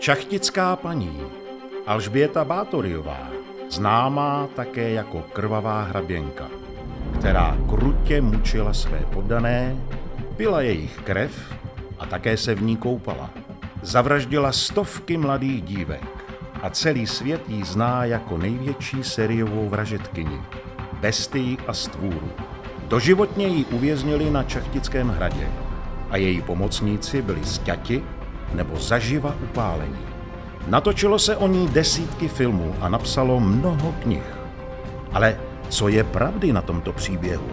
Šachtická paní Alžběta Bátoryová, známá také jako krvavá hraběnka, která krutě mučila své poddané, pila jejich krev a také se v ní koupala. Zavraždila stovky mladých dívek a celý svět ji zná jako největší sériovou vražedkyni, bestii a stvůru. Doživotně ji uvěznili na Šachtickém hradě a její pomocníci byli zťati nebo zaživa upálení. Natočilo se o ní desítky filmů a napsalo mnoho knih. Ale co je pravdy na tomto příběhu?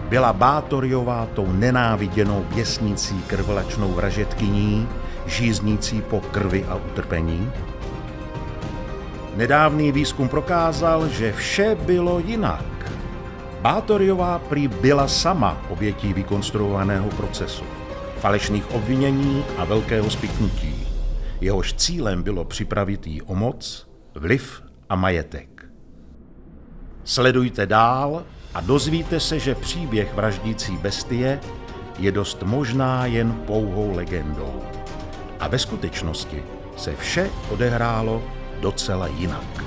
Byla Bátoryová tou nenáviděnou běsnící krvelačnou vražedkyní, žíznící po krvi a utrpení? Nedávný výzkum prokázal, že vše bylo jinak. Bátoryová prý byla sama obětí vykonstruovaného procesu, falešných obvinění a velkého spiknutí. Jehož cílem bylo připravit jí o moc, vliv a majetek. Sledujte dál a dozvíte se, že příběh vraždící bestie je dost možná jen pouhou legendou. A ve skutečnosti se vše odehrálo docela jinak.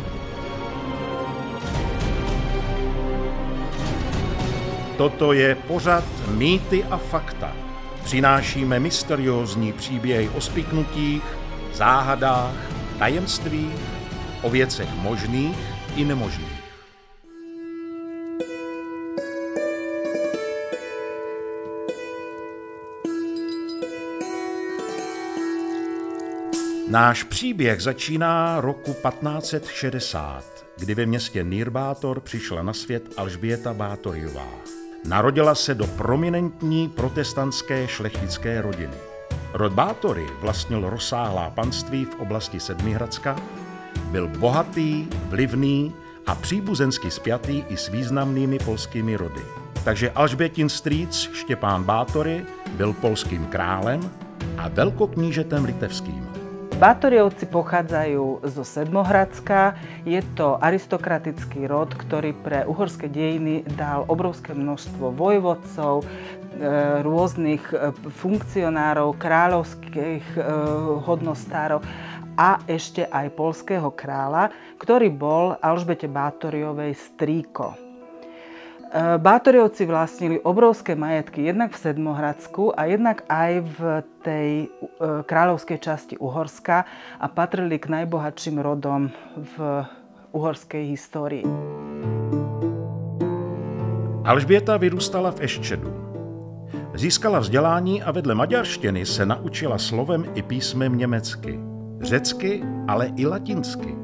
Toto je pořad Mýty a fakta. Přinášíme mysteriózní příběhy o spiknutích, záhadách, tajemstvích, o věcech možných i nemožných. Náš příběh začíná roku 1560, kdy ve městě Nírbátor přišla na svět Alžběta Bátoryová. Narodila se do prominentní protestantské šlechtické rodiny. Rod Bátory vlastnil rozsáhlá panství v oblasti Sedmihradska, byl bohatý, vlivný a příbuzensky spjatý i s významnými polskými rody. Takže Alžbětin strýc Štěpán Bátory byl polským králem a veľkoknížetem litevským. Bátoryovci pochádzajú zo Sedmohradska. Je to aristokratický rod, ktorý pre uhorské dejiny dal obrovské množstvo vojvodcov, rôznych funkcionárov, kráľovských hodnostárov a ešte aj poľského kráľa, ktorý bol Alžbete Bátoryovej strýko. Bátoryovci vlastnili obrovské majetky jednak v Sedmohradsku a jednak aj v tej kráľovskej časti Uhorska a patrili k najbohatším rodom v uhorskej histórii. Alžběta vyrůstala v Eščedu. Získala vzdělání a vedle maďarštiny se naučila slovem i písmem německy, řecky, ale i latinsky.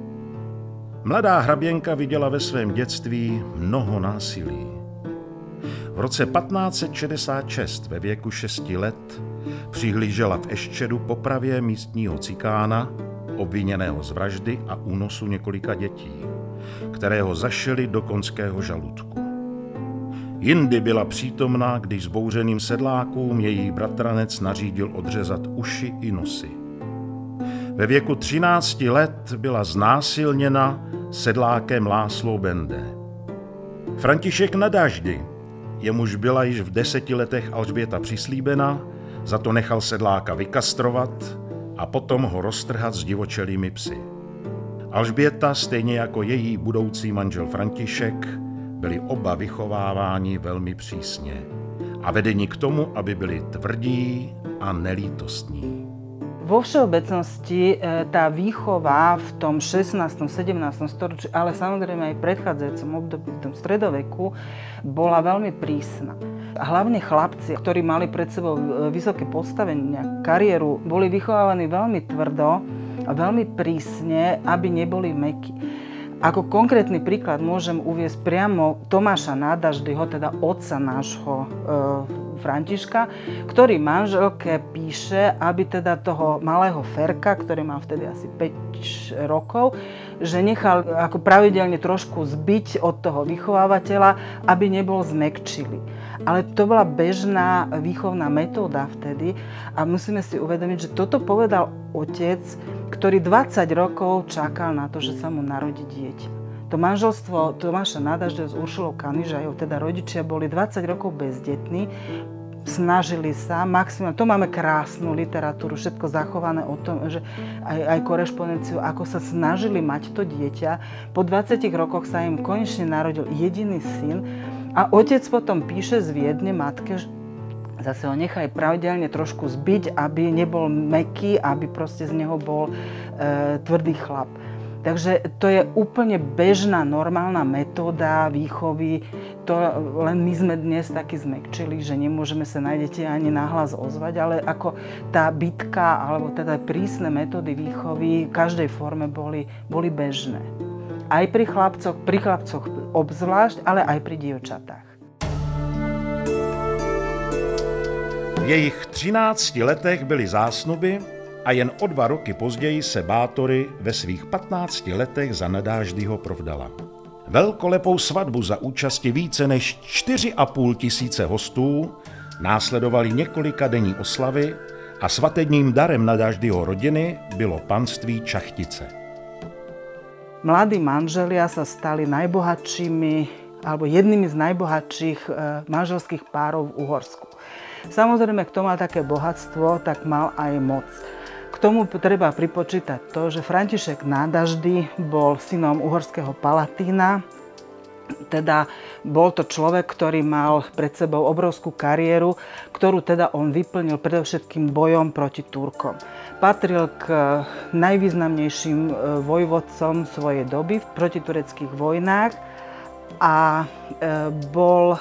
Mladá hraběnka viděla ve svém dětství mnoho násilí. V roce 1566 ve věku 6 let přihlížela v Eščedu popravě místního cikána, obviněného z vraždy a únosu několika dětí, kterého zašili do koňského žaludku. Jindy byla přítomná, když zbouřeným sedlákům její bratranec nařídil odřezat uši i nosy. Ve věku 13 let byla znásilněna sedlákem Láslou Bende. František na Daždi, jemuž byla již v 10 letech Alžběta přislíbena, za to nechal sedláka vykastrovat a potom ho roztrhat s divočelými psy. Alžběta, stejně jako její budoucí manžel František, byli oba vychováváni velmi přísně a vedeni k tomu, aby byli tvrdí a nelítostní. Vo všeobecnosti tá výchova v tom 16. 17. storočí, ale samozrejme aj v predchádzajúcom období, v tom stredoveku, bola veľmi prísna. A hlavne chlapci, ktorí mali pred sebou vysoké postavenie, kariéru, boli vychovávaní veľmi tvrdo a veľmi prísne, aby neboli mäkкі. Ako konkrétny príklad môžem uviesť priamo Tomáša Nádaždyho, teda otca nášho Františka, ktorý manželke píše, aby teda toho malého Ferka, ktorý mal vtedy asi 5 rokov, že nechal ako pravidelne trošku zbiť od toho vychovávateľa, aby nebol zmäkčilý. Ale to bola bežná výchovná metóda vtedy a musíme si uvedomiť, že toto povedal otec, ktorý 20 rokov čakal na to, že sa mu narodí dieťa. To manželstvo Tomáša Nádaždyho s Uršulou Kanyžajou, teda rodičia, boli 20 rokov bezdetní. snažili sa maximálne. To máme krásnu literatúru, všetko zachované o tom, že aj korešpondenciu, ako sa snažili mať to dieťa. Po 20 rokoch sa im konečne narodil jediný syn a otec potom píše z Viedne matke, zase ho nechaj pravidelne trošku zbiť, aby nebol mäkký, aby proste z neho bol tvrdý chlap. Takže to je úplne bežná, normálna metóda výchovy. To len my sme dnes takí zmäkčili, že nemôžeme sa na deti ani nahlas ozvať, ale ako tá bitka, alebo teda prísne metódy výchovy v každej forme boli bežné. Aj pri chlapcoch obzvlášť, ale aj pri dievčatách. V jejich 13 letech byly zásnuby a jen o 2 roky později se Bátory ve svých 15 letech za Nadáždyho provdala. Velkolepou svatbu za účasti více než 4,5 tisíce hostů následovaly několikadenní oslavy a svatebním darem Nadáždyho rodiny bylo panství Čachtice. Mladí manželia sa stali najbohatšími alebo jednými z najbohatších manželských párov v Uhorsku. Samozrejme, kto mal také bohatstvo, tak mal aj moc. K tomu treba pripočítať to, že František Nádaždy bol synom uhorského palatína, teda bol to človek, ktorý mal pred sebou obrovskú kariéru, ktorú teda on vyplnil predovšetkým bojom proti Turkom. Patril k najvýznamnejším vojvodcom svojej doby v protitureckých vojnách a bol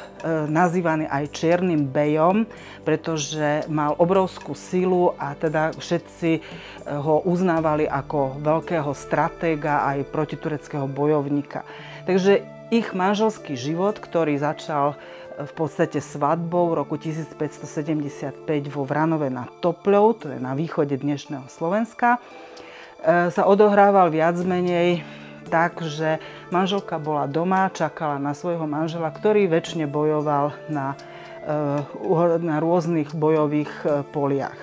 nazývaný aj Čiernym bejom, pretože mal obrovskú silu a teda všetci ho uznávali ako veľkého stratéga aj protitureckého bojovníka. Takže ich manželský život, ktorý začal v podstate svadbou v roku 1575 vo Vranove nad Topľou, to je na východe dnešného Slovenska, sa odohrával viac menej tak, že manželka bola doma, čakala na svojho manžela, ktorý večne bojoval na rôznych bojových poliach.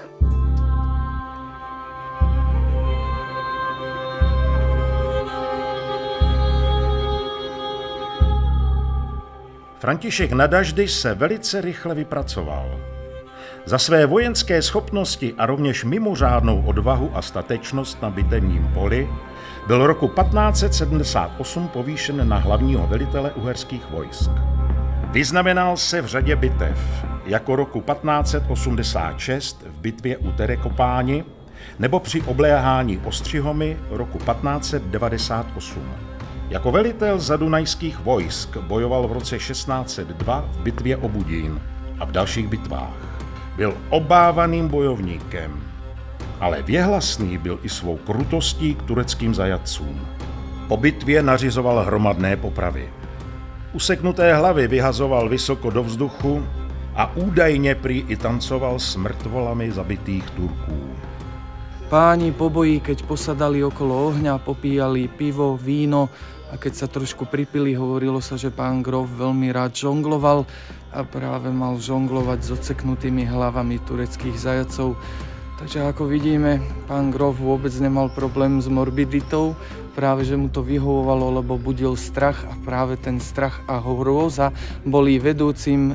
František Nadaždy se velice rychle vypracoval. Za své vojenské schopnosti a rovněž mimořádnou odvahu a statečnost na bitevním poli byl roku 1578 povýšen na hlavního velitele uherských vojsk. Vyznamenal se v řadě bitev, jako roku 1586 v bitvě u Terekopáni nebo při obléhání Ostřihomy roku 1598. Jako velitel zadunajských vojsk bojoval v roce 1602 v bitvě o Budín a v dalších bitvách. Byl obávaným bojovníkem, ale věhlasný byl i svou krutostí k tureckým zajatcům. Po bitvě nařizoval hromadné popravy. Useknuté hlavy vyhazoval vysoko do vzduchu a údajně prý i tancoval s mrtvolami zabitých Turků. Páni po boji, keď posadali okolo ohňa, popíjali pivo, víno a keď sa trošku pripili, hovorilo sa, že pán grof veľmi rád žongloval a práve mal žonglovať s odseknutými hlavami tureckých zajacov. Takže ako vidíme, pán grof vôbec nemal problém s morbiditou, práve že mu to vyhovovalo, lebo budil strach a práve ten strach a hrôza boli vedúcim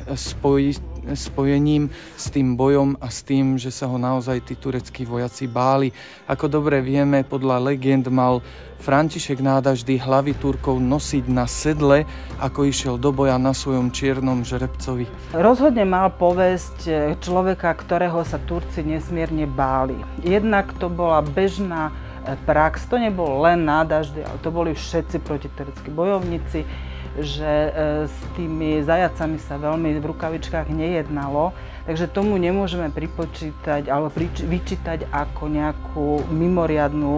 spojením s tým bojom a s tým, že sa ho naozaj tí tureckí vojaci báli. Ako dobre vieme, podľa legend mal František Nádaždy hlavy Turkov nosiť na sedle, ako išiel do boja na svojom čiernom žrebcovi. Rozhodne mal povesť človeka, ktorého sa Turci nesmierne báli. Jednak to bola bežná prax, to nebol len Nádaždy, ale to boli všetci protitureckí bojovníci, že s tými zajacami sa veľmi v rukavičkách nejednalo, takže tomu nemôžeme pripočítať alebo vyčítať ako nejakú mimoriadnu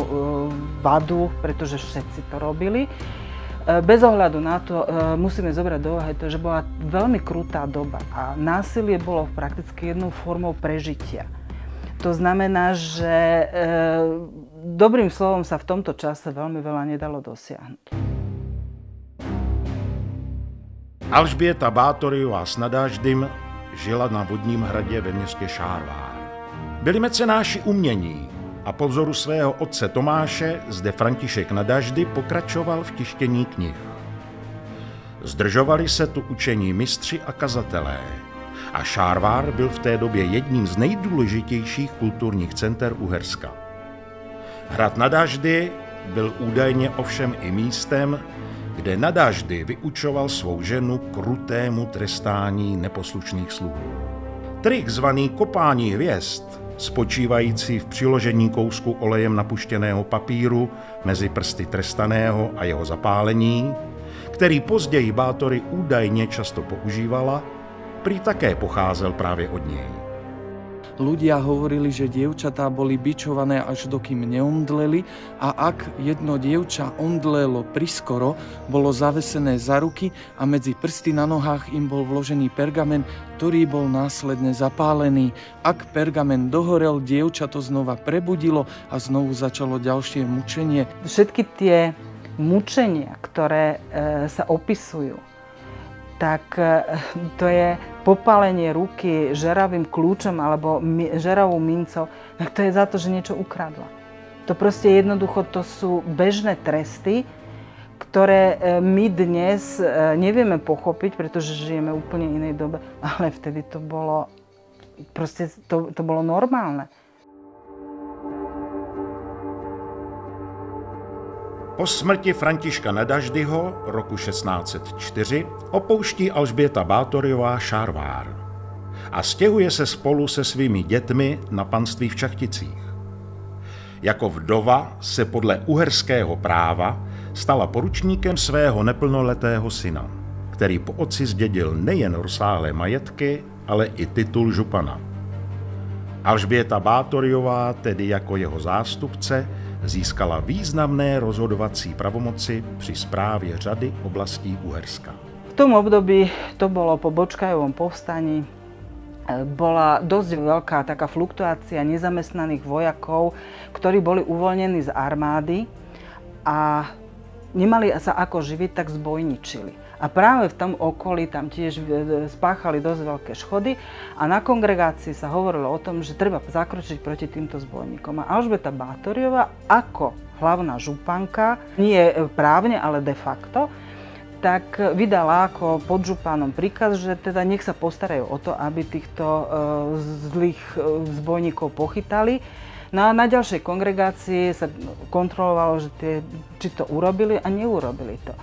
vadu, pretože všetci to robili. Bez ohľadu na to musíme zobrať do úvahy to, že bola veľmi krutá doba a násilie bolo prakticky jednou formou prežitia. To znamená, že dobrým slovom sa v tomto čase veľmi veľa nedalo dosiahnuť. Alžběta Bátoryová s Nadáždym žila na vodním hradě ve městě Šárvár. Byli mecenáši umění a po vzoru svého otce Tomáše zde František Nadaždy pokračoval v tištění knih. Zdržovali se tu učení mistři a kazatelé A Šárvár byl v té době jedním z nejdůležitějších kulturních center Uherska. Hrad na Daždy byl údajně ovšem i místem, kde na Daždy vyučoval svou ženu krutému trestání neposlušných sluhů. Trik zvaný kopání hvězd, spočívající v přiložení kousku olejem napuštěného papíru mezi prsty trestaného a jeho zapálení, který později Bátory údajně často používala, prý také pocházel právě od něj. Ľudia hovorili, že dievčatá boli bičované až dokým neomdleli a ak jedno dievča omdlelo priskoro, bolo zavesené za ruky a medzi prsty na nohách im bol vložený pergamen, ktorý bol následne zapálený. Ak pergamen dohorel, dievča to znova prebudilo a znovu začalo ďalšie mučenie. Všetky tie mučenia, ktoré sa opisujú, tak to je popálenie ruky žeravým kľúčom alebo žeravou mincov, tak to je za to, že niečo ukradla. To proste jednoducho, to sú bežné tresty, ktoré my dnes nevieme pochopiť, pretože žijeme v úplne inej dobe, ale vtedy to bolo, proste to bolo normálne. Po smrti Františka Nedaždyho roku 1604 opouští Alžběta Bátoryová Šárvár a stěhuje se spolu se svými dětmi na panství v Čachticích. Jako vdova se podle uherského práva stala poručníkem svého neplnoletého syna, který po otci zdědil nejen rozsáhlé majetky, ale i titul župana. Alžběta Bátoryová tedy jako jeho zástupce získala významné rozhodovací pravomoci při správě řady oblastí Uherska. V tom období, to bolo po Bočkajovom povstaní, bola dosť veľká taká fluktuácia nezamestnaných vojakov, ktorí boli uvoľnení z armády a nemali sa ako živiť, tak zbojničili. A práve v tom okolí tam tiež spáchali dosť veľké škody a na kongregácii sa hovorilo o tom, že treba zakročiť proti týmto zbojníkom. A Alžbeta Bátoryová ako hlavná županka, nie právne, ale de facto, tak vydala ako podžupanom príkaz, že teda nech sa postarajú o to, aby týchto zlých zbojníkov pochytali. No a na ďalšej kongregácii sa kontrolovalo, že či to urobili a neurobili to.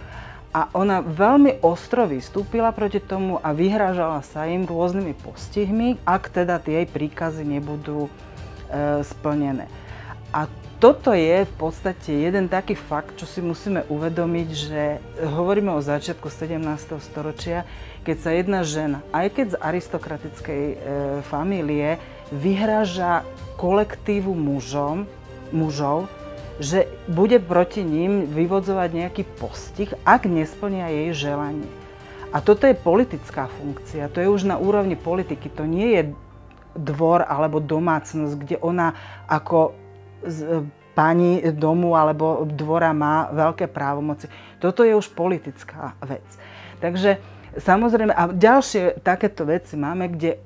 A ona veľmi ostro vystúpila proti tomu a vyhrážala sa im rôznymi postihmi, ak teda tie jej príkazy nebudú splnené. A toto je v podstate jeden taký fakt, čo si musíme uvedomiť, že hovoríme o začiatku 17. storočia, keď sa jedna žena, aj keď z aristokratickej famílie, vyhráža kolektívu mužov, že bude proti ním vyvodzovať nejaký postih, ak nesplnia jej želanie. A toto je politická funkcia, to je už na úrovni politiky, to nie je dvor alebo domácnosť, kde ona ako pani domu alebo dvora má veľké právomoci. Toto je už politická vec. Takže samozrejme, a ďalšie takéto veci máme, kde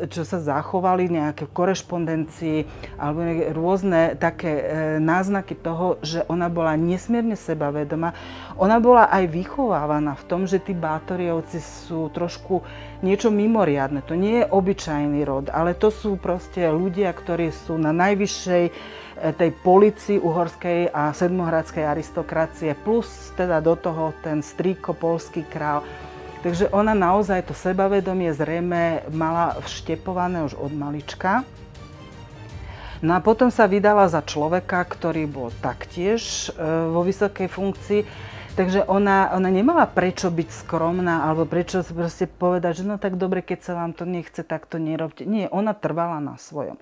čo sa zachovali, nejaké korešpondencii alebo rôzne také náznaky toho, že ona bola nesmierne sebavedomá. Ona bola aj vychovávaná v tom, že tí Bátoryovci sú trošku niečo mimoriadne. To nie je obyčajný rod, ale to sú proste ľudia, ktorí sú na najvyššej tej polícii uhorskej a sedmohradskej aristokracie, plus teda do toho ten strýko, poľský král. Takže ona naozaj to sebavedomie zrejme mala vštepované už od malička. No a potom sa vydala za človeka, ktorý bol taktiež vo vysokej funkcii. Takže ona nemala prečo byť skromná, alebo prečo proste povedať, že no tak dobre, keď sa vám to nechce, tak to nerobte. Nie, ona trvala na svojom.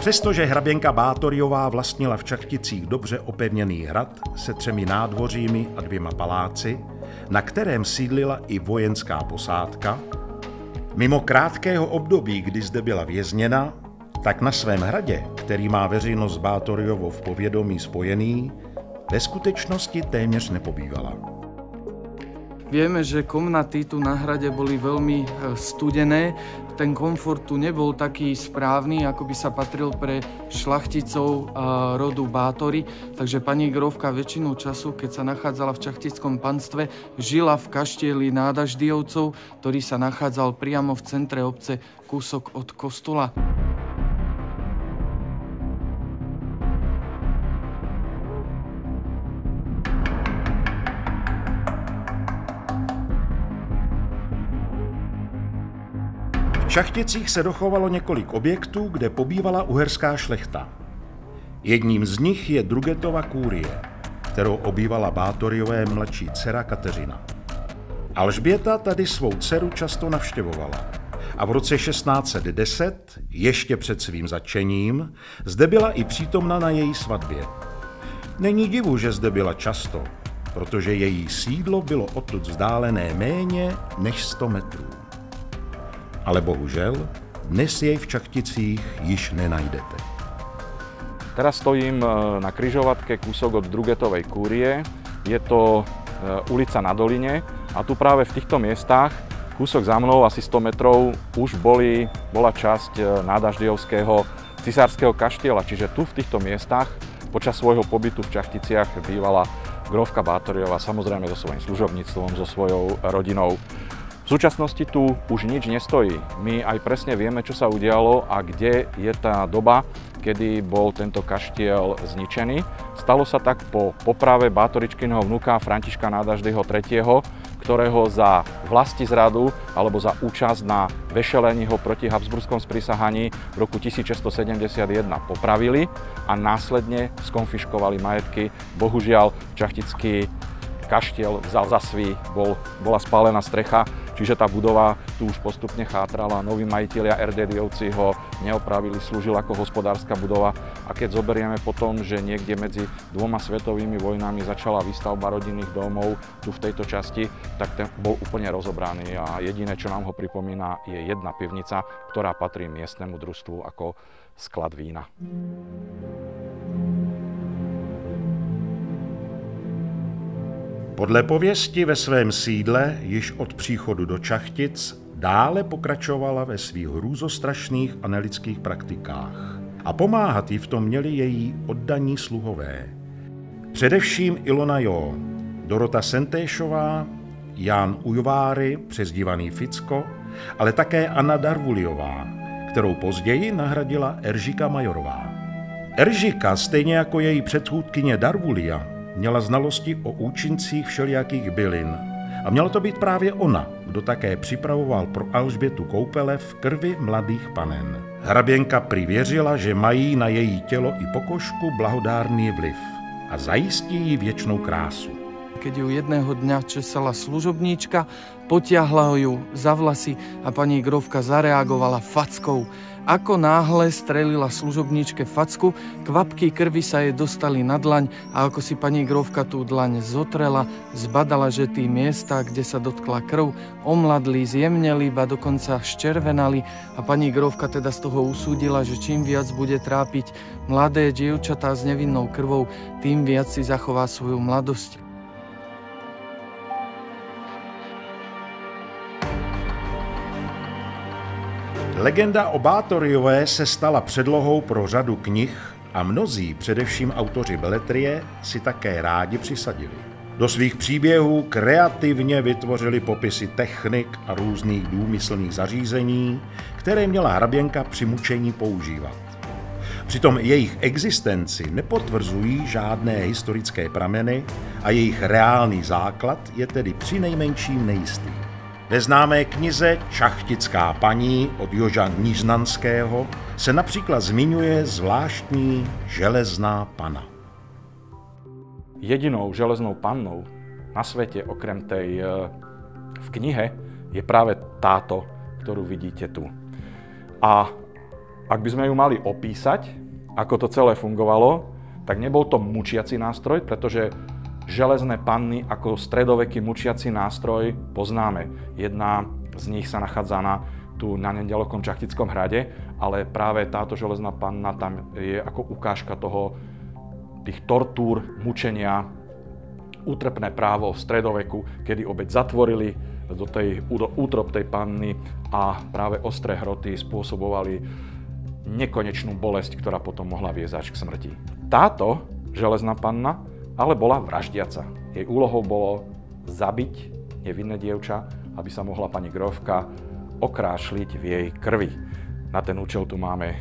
Přestože hraběnka Bátoryová vlastnila v Čachticích dobře opevněný hrad se 3 nádvořími a 2 paláci, na kterém sídlila i vojenská posádka, mimo krátkého období, kdy zde byla vězněna, tak na svém hradě, který má veřejnost s Bátoryovou v povědomí spojený, ve skutečnosti téměř nepobývala. Vieme, že komnaty tu na hrade boli veľmi studené. Ten komfort tu nebol taký správny, ako by sa patril pre šlachticov rodu Bátory. Takže pani grófka väčšinu času, keď sa nachádzala v šlachtickom panstve, žila v kaštieli Nádaždijovcov, ktorý sa nachádzal priamo v centre obce, kúsok od kostola. V Šachticích se dochovalo několik objektů, kde pobývala uherská šlechta. Jedním z nich je Drugetova kúrie, kterou obývala Bátoryové mladší dcera Kateřina. Alžběta tady svou dceru často navštěvovala a v roce 1610, ještě před svým zatčením, zde byla i přítomna na její svatbě. Není divu, že zde byla často, protože její sídlo bylo odtud vzdálené méně než 100 metrů. Ale bohužel, dnes jej v Šachticích již nenajdete. Teraz stojím na križovatke kúsok od Drugetovej kúrie. Je to ulica na Doline a tu práve v týchto miestach, kúsok za mnou, asi 100 metrov, už bola časť nádaždijovského cisárskeho kaštieľa. Čiže tu v týchto miestach počas svojho pobytu v Šachticiach bývala grófka Bátoryová, samozrejme so svojím služobníctvom, so svojou rodinou. V súčasnosti tu už nič nestojí. My aj presne vieme, čo sa udialo a kde je tá doba, kedy bol tento kaštiel zničený. Stalo sa tak po poprave Bátoričkyného vnuka Františka Nádaždyho III., ktorého za vlastizradu alebo za účasť na vešelení ho proti Habsburskom sprísahaní v roku 1671 popravili a následne skonfiškovali majetky. Bohužiaľ, Šachtický kaštiel vzal za svý, bola spálená strecha, čiže tá budova tu už postupne chátrala. Noví majitelia RDDovci ho neopravili, slúžil ako hospodárska budova. A keď zoberieme potom, že niekde medzi dvoma svetovými vojnami začala výstavba rodinných domov tu v tejto časti, tak ten bol úplne rozobraný a jediné, čo nám ho pripomína, je jedna pivnica, ktorá patrí miestnemu družstvu ako sklad vína. Podle pověsti ve svém sídle již od příchodu do Šachtic dále pokračovala ve svých hrůzostrašných a nelidských praktikách. A pomáhat jí v tom měli její oddaní sluhové. Především Ilona Jo, Dorota Sentéšová, Jan Ujváry, přezdívaný Ficko, ale také Anna Darvuliová, kterou později nahradila Eržika Majorová. Eržika, stejně jako její předchůdkyně Darvulia, měla znalosti o účincích všelijakých bylin a měla to být právě ona, kdo také připravoval pro Alžbětu koupele v krvi mladých panen. Hraběnka prý věřila, že mají na její tělo i pokožku blahodárný vliv a zajistí jí věčnou krásu. Keď ju jedného dňa česala služobníčka, potiahla ju za vlasy a pani grófka zareagovala fackou. Ako náhle strelila služobníčke facku, kvapky krvi sa jej dostali na dlaň a ako si pani grófka tú dlaň zotrela, zbadala, že tí miesta, kde sa dotkla krv, omladli, zjemneli, ba dokonca ščervenali a pani grófka teda z toho usúdila, že čím viac bude trápiť mladé dievčatá s nevinnou krvou, tým viac si zachová svoju mladosť. Legenda o Bátoryové se stala předlohou pro řadu knih a mnozí, především autoři beletrie, si také rádi přisadili. Do svých příběhů kreativně vytvořili popisy technik a různých důmyslných zařízení, které měla hraběnka při mučení používat. Přitom jejich existenci nepotvrzují žádné historické prameny a jejich reálný základ je tedy přinejmenším nejistý. Ve známé knize Šachtická paní od Joža Nížnanského se například zmiňuje zvláštní železná pana. Jedinou železnou pannou na svete, okrem tej v knihe, je práve táto, ktorú vidíte tu. A ak by sme ju mali opísať, ako to celé fungovalo, tak nebol to mučiaci nástroj, pretože železné panny ako stredoveký mučiaci nástroj poznáme. Jedna z nich sa nachádza tu na nedalekom Šachtickom hrade, ale práve táto železná panna tam je ako ukážka tých tortúr, mučenia útrpné právo v stredoveku, kedy obeť zatvorili do útrob tej panny a práve ostré hroty spôsobovali nekonečnú bolesť, ktorá potom mohla viesť až k smrti. Táto železná panna ale bola vraždiaca. Jej úlohou bolo zabiť nevinné dievča, aby sa mohla pani Grófka okrášliť v jej krvi. Na ten účel tu máme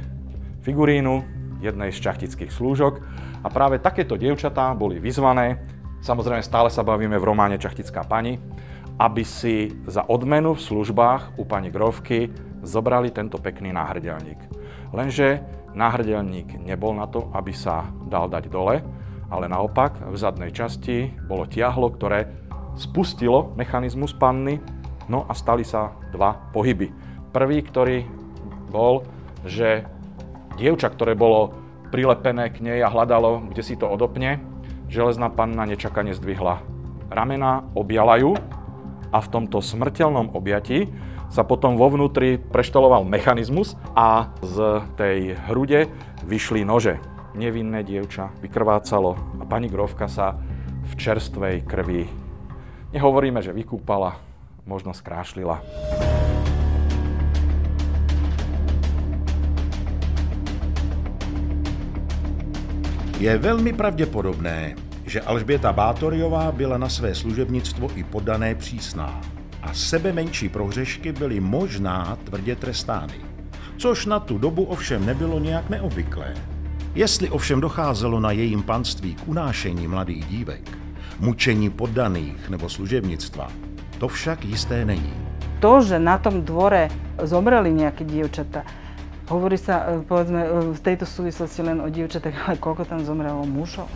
figurínu jednej z šľachtických slúžok a práve takéto dievčatá boli vyzvané, samozrejme stále sa bavíme v románe Šľachtická pani, aby si za odmenu v službách u pani Grófky zobrali tento pekný náhrdelník. Lenže náhrdelník nebol na to, aby sa dal dať dole, ale naopak v zadnej časti bolo tiahlo, ktoré spustilo mechanizmus panny, no a stali sa dva pohyby. Prvý, ktorý bol, že dievča, ktoré bolo prilepené k nej a hľadalo, kde si to odopne, železná panna nečakane zdvihla ramená, objala ju a v tomto smrteľnom objatí sa potom vo vnútri preštoloval mechanizmus a z tej hrude vyšli nože. Nevinné dievča vykrvácalo a pani Grófka sa v čerstvej krvi, nehovoríme, že vykúpala, možno skrášlila. Je velmi pravděpodobné, že Alžběta Báthoriová byla na své služebnictvo i poddané přísná a sebe menší prohřešky byly možná tvrdě trestány, což na tu dobu ovšem nebylo nějak neobvyklé. Jestli ovšem docházelo na jejím panství k unášení mladých dívek, mučení poddaných nebo služebnictva, to však jisté není. To, že na tom dvore zomreli nejaké dievčatá, hovorí sa, povedzme, v tejto súvislosti len o dievčatách, ale koľko tam zomrelo mužov?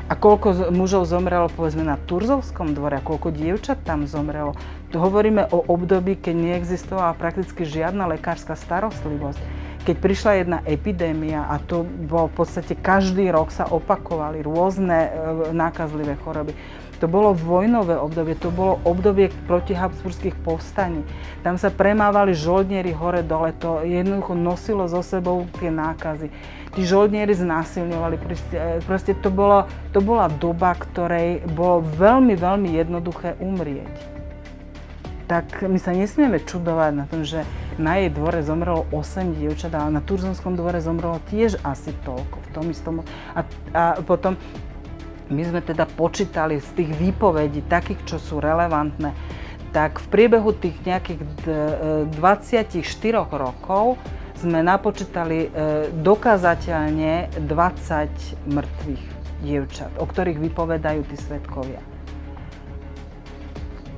A koľko mužov zomrelo, povedzme, na Turzovskom dvore? A koľko dievčat tam zomrelo? Tu hovoríme o období, keď neexistovala prakticky žiadna lekárska starostlivosť. Keď prišla jedna epidémia a to bolo v podstate každý rok sa opakovali rôzne nákazlivé choroby. To bolo vojnové obdobie, to bolo obdobie protihabsburských povstaní. Tam sa premávali žoldnieri hore-dole, to jednoducho nosilo so sebou tie nákazy. Tí žoldnieri znásilňovali, proste to bola doba, ktorej bolo veľmi, veľmi jednoduché umrieť. Tak my sa nesmieme čudovať na tom, že na jej dvore zomrelo 8 dievčat a na Turzovskom dvore zomrelo tiež asi toľko. V tom istom. A potom my sme teda počítali z tých výpovedí, takých, čo sú relevantné, tak v priebehu tých nejakých 24 rokov sme napočítali dokázateľne 20 mŕtvych dievčat, o ktorých vypovedajú tí svedkovia.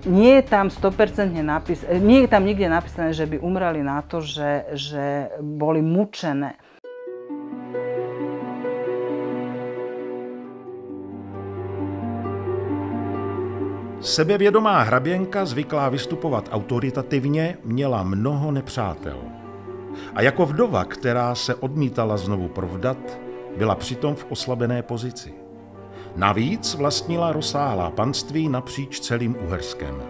Nie je tam 100% nie je tam nikde napísané, že by umreli na to, že boli mučené. Sebevědomá hraběnka, zvyklá vystupovat autoritativně, měla mnoho nepřátel. A jako vdova, která se odmítala znovu provdat, byla přitom v oslabené pozici. Navíc vlastnila rozsáhlá panství napříč celým Uherskem.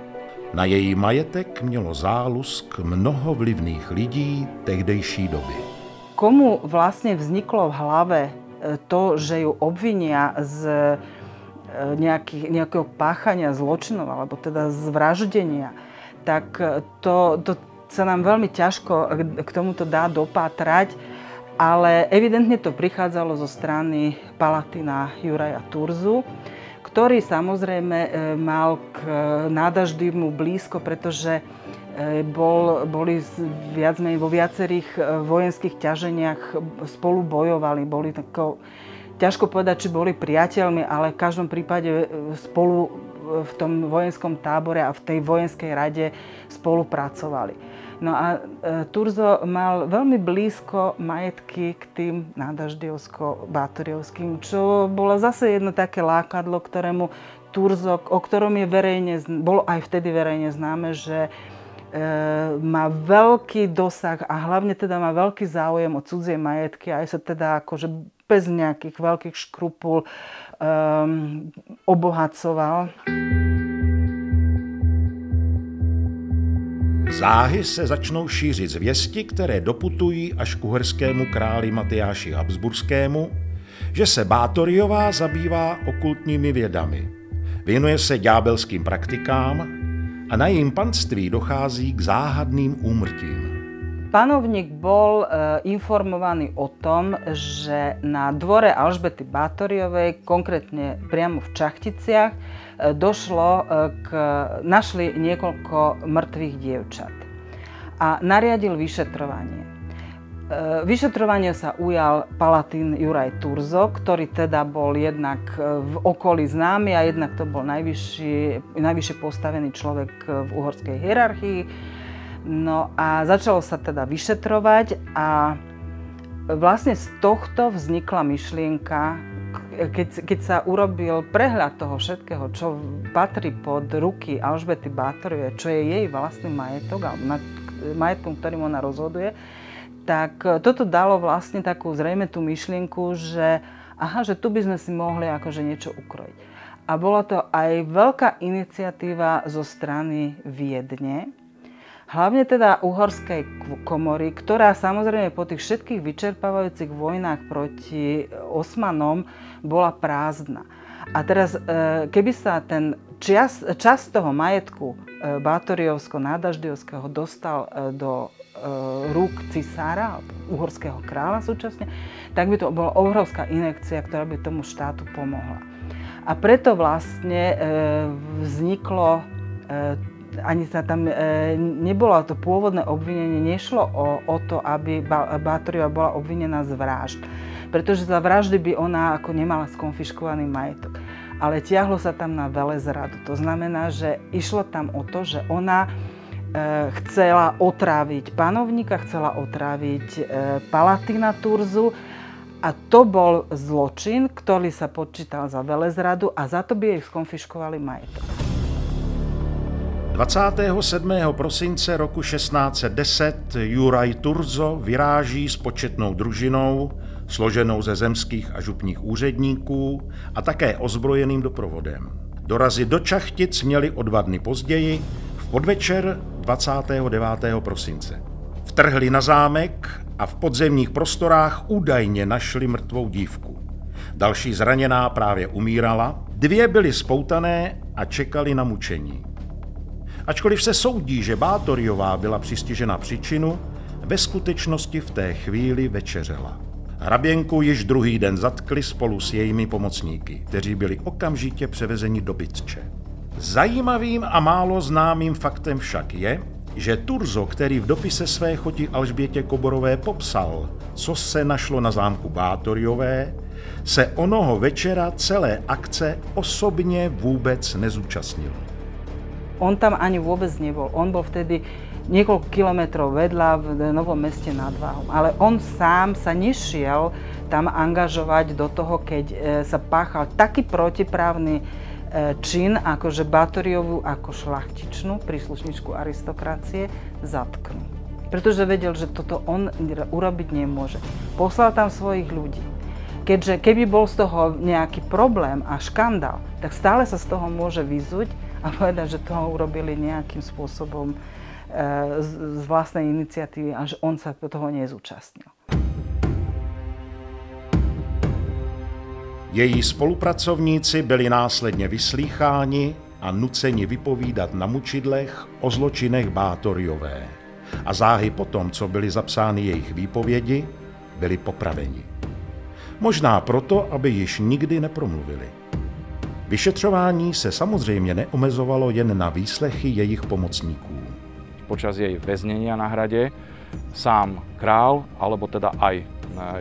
Na její majetek mělo zálusk mnoho vlivných lidí tehdejší doby. Komu vlastne vzniklo v hlave to, že ju obvinia z nejakého páchania zločinov, alebo teda z vraždenia, tak to sa nám veľmi ťažko k tomuto dá dopátrať, ale evidentne to prichádzalo zo strany Palatina Juraja Turzu, ktorý samozrejme mal k Nádaždímu blízko, pretože boli viac menej vo viacerých vojenských ťaženiach spolu bojovali. Boli tako, ťažko povedať, či boli priateľmi, ale v každom prípade spolu v tom vojenskom tábore a v tej vojenskej rade spolupracovali. No a Turzo mal veľmi blízko majetky k tým nádaždijovsko-báthoriovským, čo bolo zase jedno také lákadlo, ktorému Turzo, o ktorom je bolo aj vtedy verejne známe, že má veľký dosah a hlavne teda má veľký záujem o cudzie majetky a aj sa teda akože bez nejakých veľkých škrupul obohacoval. Záhy se začnou šířit zvěsti, které doputují až k uherskému králi Matyáši Habsburskému, že se Báthoriová zabývá okultními vědami. Věnuje se ďábelským praktikám a na jejím panství dochází k záhadným úmrtím. Panovník bol informovaný o tom, že na dvore Alžbety Bátoriovej, konkrétne priamo v Čachticiach, našli niekoľko mŕtvych dievčat a nariadil vyšetrovanie. Vyšetrovanie sa ujal palatín Juraj Turzo, ktorý teda bol jednak v okolí známy a jednak to bol najvyššie postavený človek v uhorskej hierarchii. No a začalo sa teda vyšetrovať a vlastne z tohto vznikla myšlienka, keď sa urobil prehľad toho všetkého, čo patrí pod ruky Alžbety Bátoriovej, čo je jej vlastný majetok, alebo nad majetkom, ktorým ona rozhoduje, tak toto dalo vlastne takú zrejme tú myšlienku, že že tu by sme si mohli akože niečo ukrojiť. A bola to aj veľká iniciatíva zo strany Viedne, hlavne teda uhorskej komory, ktorá samozrejme po tých všetkých vyčerpávajúcich vojnách proti Osmanom bola prázdna. A teraz, keby sa ten časť toho majetku Bátoriovsko-nádaždijovského dostal do rúk cisára, uhorského kráľa súčasne, tak by to bola obrovská injekcia, ktorá by tomu štátu pomohla. A preto vlastne vzniklo ani sa tam nebolo to pôvodné obvinenie, nešlo o to, aby Bátoriová bola obvinená z vražd. Pretože za vraždy by ona ako nemala skonfiškovaný majetok. Ale tiahlo sa tam na velezradu. To znamená, že išlo tam o to, že ona chcela otráviť panovníka, chcela otráviť palatína Turzu a to bol zločin, ktorý sa počítal za velezradu a za to by jej skonfiškovali majetok. 27. prosince roku 1610 Juraj Turzo vyráží s početnou družinou, složenou ze zemských a župních úředníků a také ozbrojeným doprovodem. Dorazit do Čachtic měli o 2 dny později, v podvečer 29. prosince. Vtrhli na zámek a v podzemních prostorách údajně našli mrtvou dívku. Další zraněná právě umírala, 2 byly spoutané a čekali na mučení. Ačkoliv se soudí, že Bátoriová byla přistižena při činu, ve skutečnosti v té chvíli večeřela. Hraběnku již druhý den zatkli spolu s jejími pomocníky, kteří byli okamžitě převezeni do Bytče. Zajímavým a málo známým faktem však je, že Turzo, který v dopise své choti Alžbětě Koborové popsal, co se našlo na zámku Bátoriové, se onoho večera celé akce osobně vůbec nezúčastnil. On tam ani vôbec nebol. On bol vtedy niekoľko kilometrov vedľa v Novom Meste nad Váhom. Ale on sám sa nešiel tam angažovať do toho, keď sa páchal taký protiprávny čin, akože Bátoriovu ako šlachtičnú príslušničku aristokracie zatknú. Pretože vedel, že toto on urobiť nemôže. Poslal tam svojich ľudí. Keďže keby bol z toho nejaký problém a škandál, tak stále sa z toho môže vyzuť a povedať, že toho urobili nejakým spôsobom z vlastnej iniciatívy a že on sa toho nezúčastnil. Její spolupracovníci byli následně vyslýcháni a nuceni vypovídat na mučidlech o zločinech Bátoriové. A záhy potom, co byly zapsány jejich výpovědi, byli popraveni. Možná proto, aby již nikdy nepromluvili. Vyšetřování se samozřejmě neomezovalo jen na výslechy jejich pomocníků. Počas jej väznenia na hrade sám král, alebo teda aj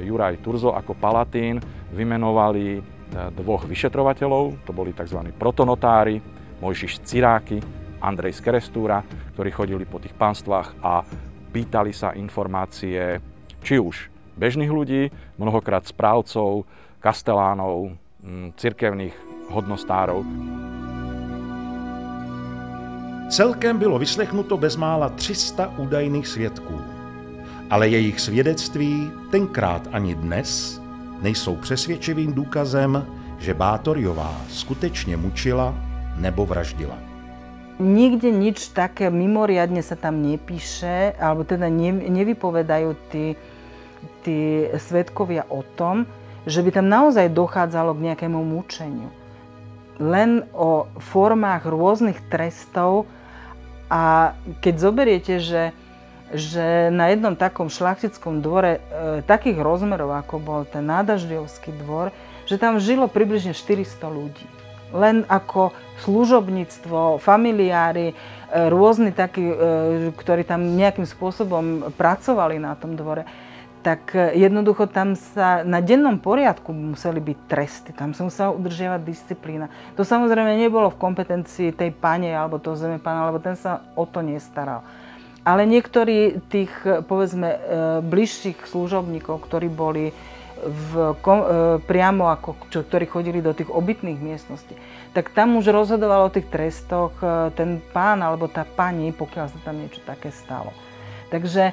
Juraj Turzo ako palatín vymenovali 2 vyšetrovateľov, to boli tzv. Protonotári, Mojžiš Ciráky, Andrej z Kerestúra, ktorí chodili po tých panstvách a pýtali sa informácie či už bežných ľudí, mnohokrát správcov, kastelánov, cirkevných hodnostárov. Celkem bylo vyslechnuto bezmála 300 údajných svědků, ale jejich svědectví tenkrát ani dnes nejsou přesvědčivým důkazem, že Bátoriová skutečně mučila nebo vraždila. Nikde nič také mimoriadne sa tam nepíše, alebo teda nevypovedajú tí svedkovia o tom, že by tam naozaj dochádzalo k nejakému mučeniu. len o formách rôznych trestov a keď zoberiete, že na jednom takom šľachtickom dvore takých rozmerov, ako bol ten nádažďovský dvor, že tam žilo približne 400 ľudí. Len ako služobníctvo, familiári, rôzni takí, ktorí tam nejakým spôsobom pracovali na tom dvore, tak jednoducho tam sa na dennom poriadku museli byť tresty, tam sa musela udržiavať disciplína. To samozrejme nebolo v kompetencii tej pane alebo toho zemepána, lebo ten sa o to nestaral. Ale niektorí tých, povedzme, bližších služobníkov, ktorí boli priamo ktorí chodili do tých obytných miestností, tak tam už rozhodoval o tých trestoch ten pán alebo tá pani, pokiaľ sa tam niečo také stalo. Takže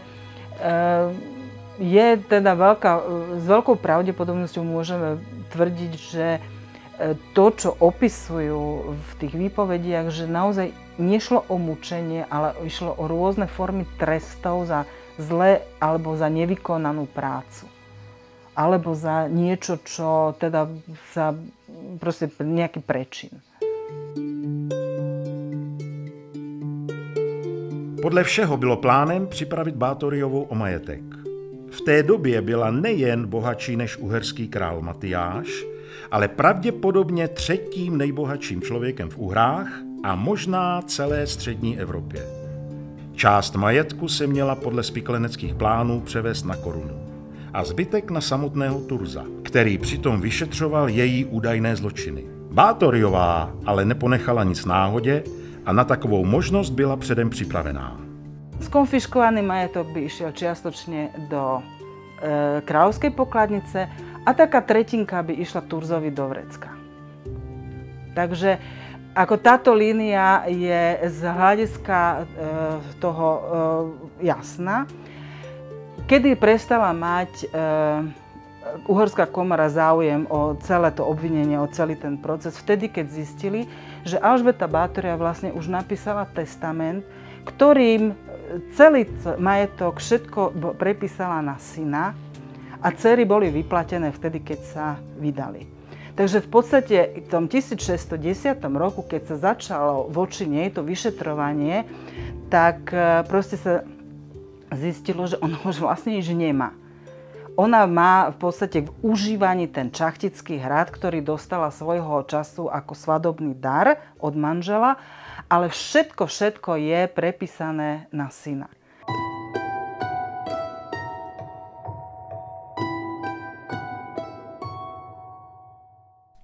je teda s veľkou pravdepodobnosťou môžeme tvrdiť, že to, čo opisujú v tých výpovediach, že naozaj nešlo o mučenie, ale išlo o rôzne formy trestov za zlé alebo za nevykonanú prácu. Alebo za niečo, čo teda za proste nejaký prečin. Podle všeho bylo plánem připravit Bátoriovu o majetek. V té době byla nejen bohatší než uherský král Matyáš, ale pravděpodobně třetím nejbohatším člověkem v Uhrách a možná celé střední Evropě. Část majetku se měla podle spikleneckých plánů převést na korunu a zbytek na samotného Turza, který přitom vyšetřoval její údajné zločiny. Bátoriová ale neponechala nic náhodě a na takovou možnost byla předem připravená. Skonfiškovaný majetok by išiel čiastočne do kráľovskej pokladnice a taká tretinka by išla Turzovi do vrecka. Takže ako táto línia je z hľadiska toho jasná, kedy prestala mať uhorská komora záujem o celé to obvinenie, o celý ten proces, vtedy, keď zistili, že Alžbeta Bátoria vlastne už napísala testament, ktorým celý majetok všetko prepísala na syna a dcery boli vyplatené vtedy, keď sa vydali. Takže v podstate v tom 1610 roku, keď sa začalo voči nej to vyšetrovanie, tak proste sa zistilo, že ona už vlastne nič nemá. Ona má v podstate v užívaní ten Čachtický hrad, ktorý dostala svojho času ako svadobný dar od manžela, ale všetko je prepísané na syna.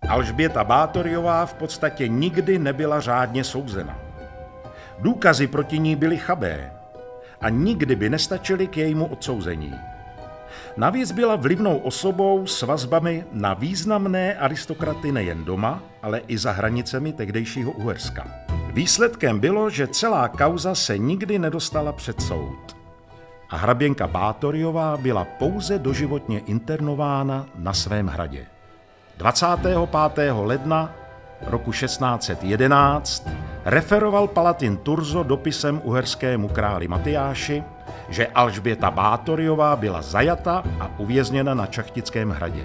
Alžběta Bátoriová v podstatě nikdy nebyla řádně souzena. Důkazy proti ní byly chabé a nikdy by nestačily k jejímu odsouzení. Navíc byla vlivnou osobou s vazbami na významné aristokraty nejen doma, ale i za hranicemi tehdejšího Uherska. Výsledkem bylo, že celá kauza se nikdy nedostala před soud. A hraběnka Bátoriová byla pouze doživotně internována na svém hradě. 25. ledna roku 1611 referoval Palatin Turzo dopisem uherskému králi Matyáši, že Alžběta Bátoriová byla zajata a uvězněna na Čachtickém hradě.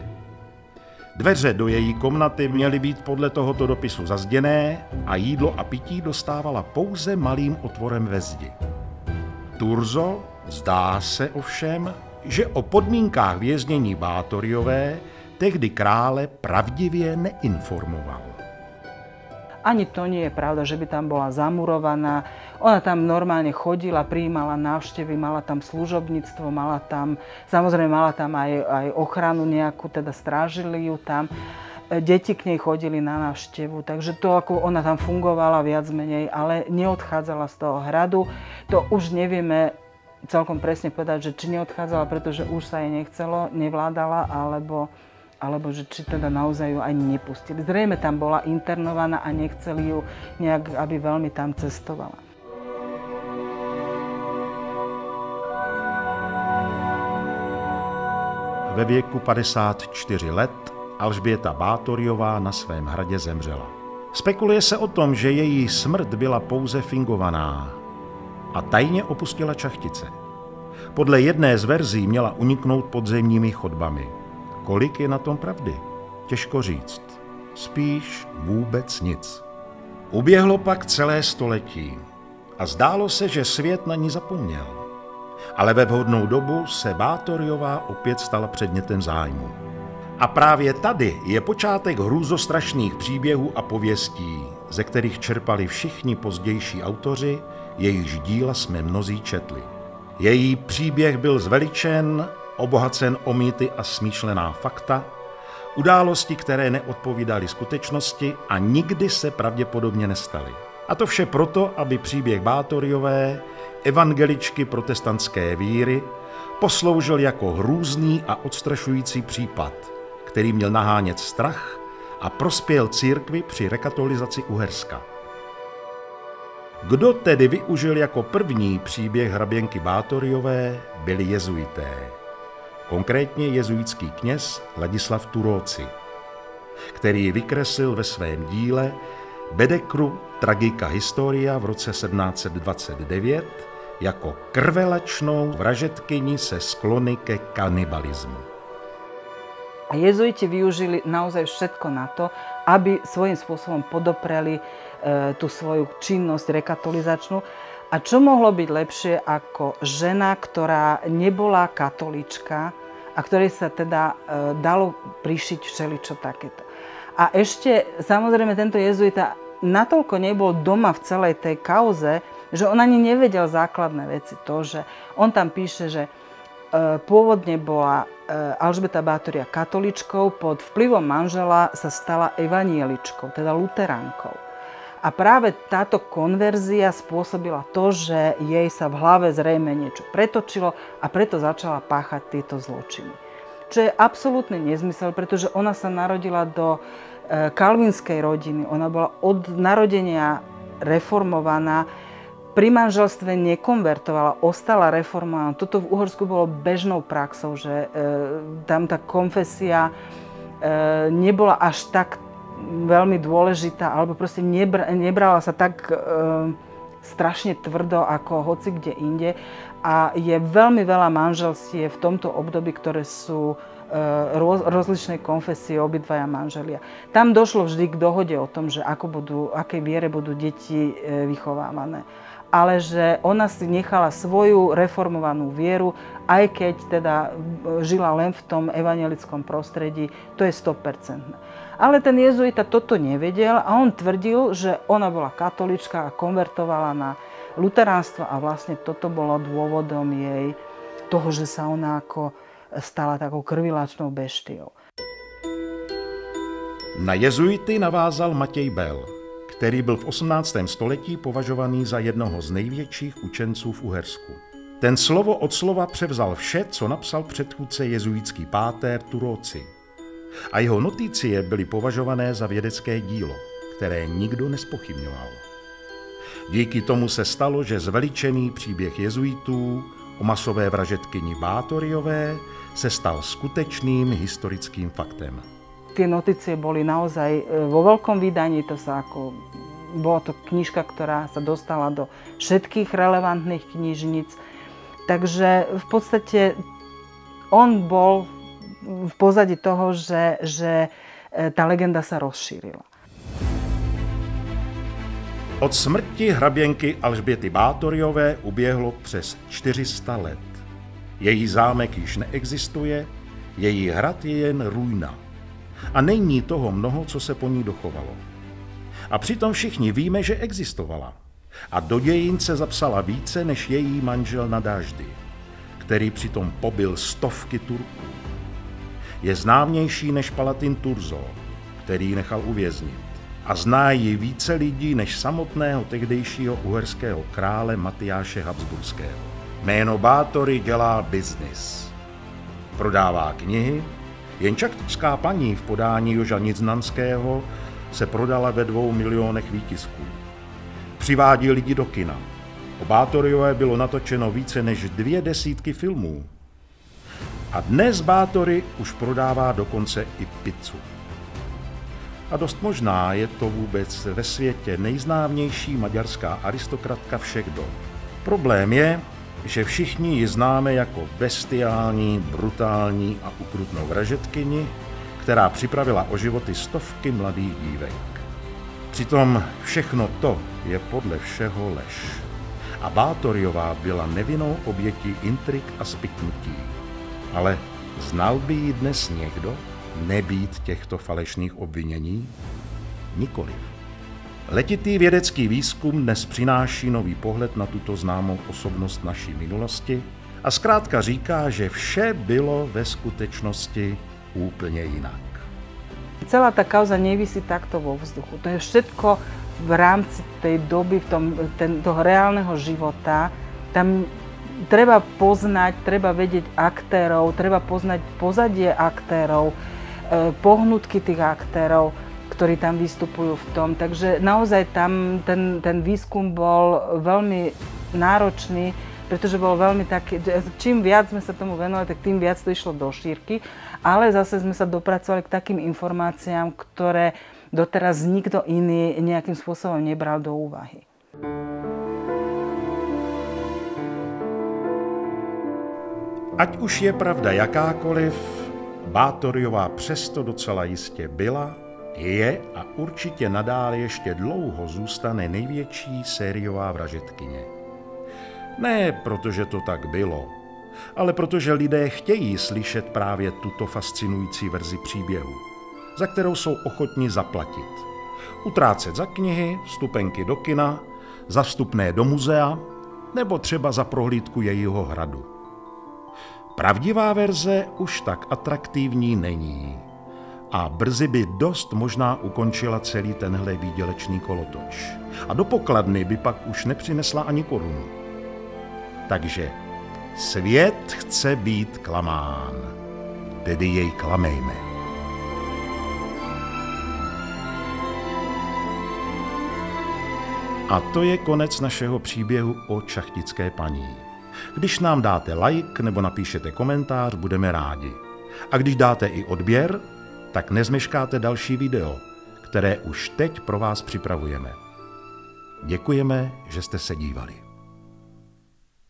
Dveře do její komnaty měly být podle tohoto dopisu zazděné a jídlo a pití dostávala pouze malým otvorem ve zdi. Turzo zdá se ovšem, že o podmínkách věznění Bátoriové tehdy krále pravdivě neinformoval. Ani to nie je pravda, že by tam bola zamurovaná. Ona tam normálne chodila, prijímala návštevy, mala tam služobníctvo, mala tam aj ochranu nejakú, teda strážili ju tam. Deti k nej chodili na návštevu, takže to ako ona tam fungovala viac menej, ale neodchádzala z toho hradu. To už nevieme celkom presne povedať, že či neodchádzala, pretože už sa jej nechcelo, nevládala, alebo že či teda naozaj ju ani nepustili. Zrejme tam bola internovaná a nechceli ju nejak, aby veľmi tam cestovala. Ve věku 54 let Alžběta Bátoriová na svém hradě zemřela. Spekuluje se o tom, že její smrt byla pouze fingovaná a tajně opustila Čachtice. Podle jedné z verzí měla uniknout podzemními chodbami. Kolik je na tom pravdy? Těžko říct. spíš vůbec nic. Uběhlo pak celé století a zdálo se, že svět na ní zapomněl. Ale ve vhodnou dobu se Báthoriová opět stala předmětem zájmu. A právě tady je počátek hrůzostrašných příběhů a pověstí, ze kterých čerpali všichni pozdější autoři, jejichž díla jsme mnozí četli. Její příběh byl zveličen, obohacen o mýty a smýšlená fakta, události, které neodpovídaly skutečnosti a nikdy se pravděpodobně nestaly. A to vše proto, aby příběh Báthoriové, evangeličky protestantské víry, posloužil jako hrůzný a odstrašující případ, který měl nahánět strach a prospěl církvi při rekatolizaci Uherska. Kdo tedy využil jako první příběh hraběnky Báthoriové, byli jezuité. Konkrétně jezuitský kněz Ladislav Turóci, který vykreslil ve svém díle Baedekeru Tragica Historia v roce 1729 jako krvelačnou vražedkyni se sklony ke kanibalizmu. A jezuiti využili naozaj všetko na to, aby svojím spôsobom podopreli tú svoju činnosť rekatolizačnú. A čo mohlo byť lepšie ako žena, ktorá nebola katolíčka a ktorej sa teda dalo prišiť všeličo takéto. A ešte, samozrejme, tento jezuita natoľko nebol doma v celej tej kauze, že on ani nevedel základné veci. To, že on tam píše, že pôvodne bola Alžbeta Báthoria katolíčkou, pod vplyvom manžela sa stala evanieličkou, teda luteránkou. A práve táto konverzia spôsobila to, že jej sa v hlave zrejme niečo pretočilo a preto začala páchať tieto zločiny. Čo je absolútny nezmysel, pretože ona sa narodila do kalvinskej rodiny. Ona bola od narodenia reformovaná, pri manželstve nekonvertovala, ostala reformovaná. Toto v Uhorsku bolo bežnou praxou, že tam tá konfesia nebola až tak veľmi dôležitá, alebo proste nebrala sa tak strašne tvrdo ako hoci kde inde. A je veľmi veľa manželstiev v tomto období, ktoré sú rozličnej konfesie, obidvaja manželia. Tam došlo vždy k dohode o tom, že akej viere budú deti vychovávané. Ale že ona si nechala svoju reformovanú vieru, aj keď teda žila len v tom evanjelickom prostredí, to je 100%. Ale ten jezuita toto nevedel a on tvrdil, že ona bola katolíčka a konvertovala na luteránstvo a vlastne toto bolo dôvodom jej toho, že sa ona ako stala takou krvilačnou beštiou. Na jezuity navázal Matěj Bell, který byl v 18. století považovaný za jednoho z největších učenců v Uhersku. Ten slovo od slova převzal vše, co napsal předchůdce jezuitský páter Turóci. A jeho noticie byly považované za vědecké dílo, které nikdo nespochybňoval. Díky tomu se stalo, že zveličený příběh jezuitů o masové vražedkyni Báthoriové se stal skutečným historickým faktem. Tie notície boli naozaj vo veľkom vydaní, bola to knižka, ktorá sa dostala do všetkých relevantných knižníc. Takže v podstate on bol v pozadí toho, že tá legenda sa rozšírila. Od smrti hraběnky Alžběty Báthoriové uběhlo přes 400 let. Její zámek již neexistuje, její hrad je jen ruina. A není toho mnoho, co se po ní dochovalo. A přitom všichni víme, že existovala. A do dějin se zapsala více než její manžel na Dáždy, který přitom pobil stovky Turků. Je známější než Palatin Turzo, který ji nechal uvěznit. A zná ji více lidí než samotného tehdejšího uherského krále Matyáše Habsburského. Jméno Báthory dělá biznis. Prodává knihy, jen čaktovská paní v podání Joža Niznanského se prodala ve 2 milionech výtisků. Přivádí lidi do kina. O Báthoriové bylo natočeno více než 20 filmů. A dnes Báthory už prodává dokonce i pizzu. A dost možná je to vůbec ve světě nejznámější maďarská aristokratka všech dob. Problém je, že všichni ji známe jako bestiální, brutální a ukrutnou vražedkyni, která připravila o životy stovky mladých dívek. Přitom všechno to je podle všeho lež. A Bátorjová byla nevinnou obětí intrik a spiknutí. Ale znal by ji dnes někdo nebýt těchto falešných obvinění? Nikoliv. Letitý vědecký výzkum dnes přináší nový pohled na tuto známou osobnost naší minulosti a zkrátka říká, že vše bylo ve skutečnosti úplně jinak. Celá tá kauza nevisí takto vo vzduchu. To je všetko v rámci tej doby, toho reálneho života. Tam treba poznať, treba vedieť aktérov, treba poznať pozadie aktérov, pohnutky tých aktérov, ktorí tam vystupujú v tom. Takže naozaj tam ten výskum bol veľmi náročný, pretože bol veľmi taký, čím viac sme sa tomu venovali, tak tým viac to išlo do šírky, ale zase sme sa dopracovali k takým informáciám, ktoré doteraz nikto iný nejakým spôsobom nebral do úvahy. Ať už je pravda jakákoliv, Bátorjová přesto docela jistě byla, je a určitě nadále ještě dlouho zůstane největší sériová vražedkyně. Ne protože to tak bylo, ale protože lidé chtějí slyšet právě tuto fascinující verzi příběhu, za kterou jsou ochotni zaplatit. Utrácet za knihy, vstupenky do kina, za vstupné do muzea nebo třeba za prohlídku jejího hradu. Pravdivá verze už tak atraktivní není a brzy by dost možná ukončila celý tenhle výdělečný kolotoč. A do pokladny by pak už nepřinesla ani korunu. Takže svět chce být klamán, tedy jej klamejme. A to je konec našeho příběhu o Čachtické paní. Když nám dáte like nebo napíšete komentář, budeme rádi. A když dáte i odběr, tak nezmeškáte další video, které už teď pro vás připravujeme. Děkujeme, že jste se dívali.